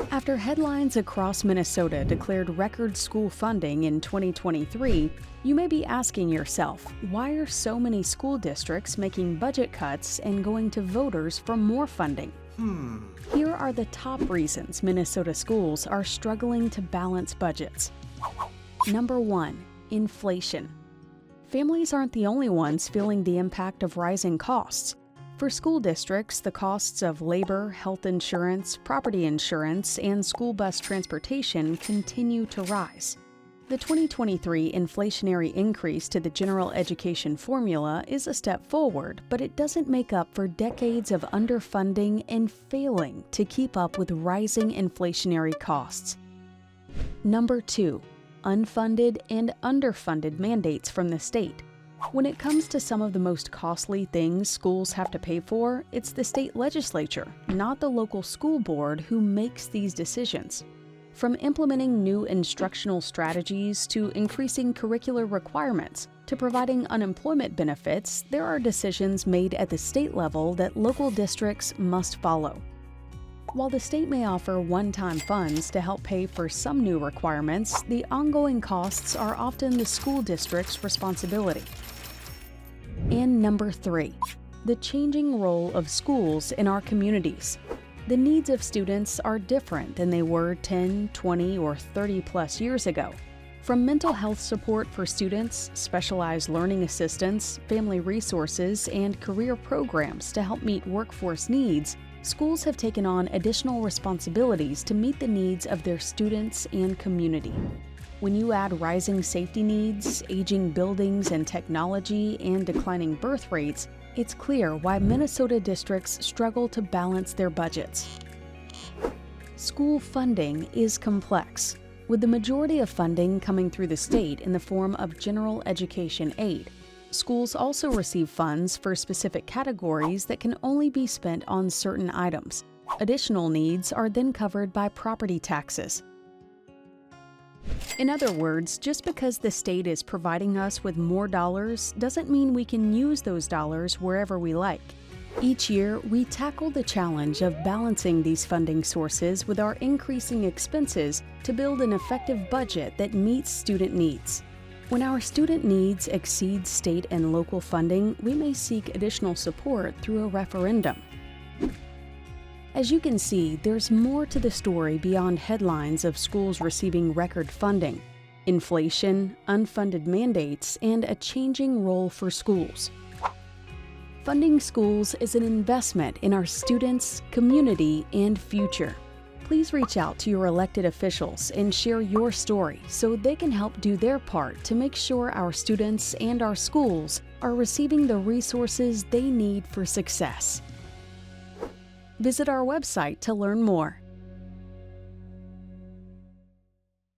After headlines across Minnesota declared record school funding in 2023, you may be asking yourself, why are so many school districts making budget cuts and going to voters for more funding? Here are the top reasons Minnesota schools are struggling to balance budgets. Number 1. Inflation. Families aren't the only ones feeling the impact of rising costs. For school districts, the costs of labor, health insurance, property insurance, and school bus transportation continue to rise. The 2023 inflationary increase to the general education formula is a step forward, but it doesn't make up for decades of underfunding and failing to keep up with rising inflationary costs. Number 2. Unfunded and underfunded mandates from the state. When it comes to some of the most costly things schools have to pay for, it's the state legislature, not the local school board, who makes these decisions. From implementing new instructional strategies to increasing curricular requirements to providing unemployment benefits, there are decisions made at the state level that local districts must follow. While the state may offer one-time funds to help pay for some new requirements, the ongoing costs are often the school district's responsibility. And number 3, the changing role of schools in our communities. The needs of students are different than they were 10, 20, or 30 plus years ago. From mental health support for students, specialized learning assistance, family resources, and career programs to help meet workforce needs, schools have taken on additional responsibilities to meet the needs of their students and community. When you add rising safety needs, aging buildings and technology, and declining birth rates, it's clear why Minnesota districts struggle to balance their budgets. School funding is complex, with the majority of funding coming through the state in the form of general education aid. Schools also receive funds for specific categories that can only be spent on certain items. Additional needs are then covered by property taxes. In other words, just because the state is providing us with more dollars doesn't mean we can use those dollars wherever we like. Each year, we tackle the challenge of balancing these funding sources with our increasing expenses to build an effective budget that meets student needs. When our student needs exceed state and local funding, we may seek additional support through a referendum. As you can see, there's more to the story beyond headlines of schools receiving record funding, inflation, unfunded mandates, and a changing role for schools. Funding schools is an investment in our students, community, and future. Please reach out to your elected officials and share your story so they can help do their part to make sure our students and our schools are receiving the resources they need for success. Visit our website to learn more.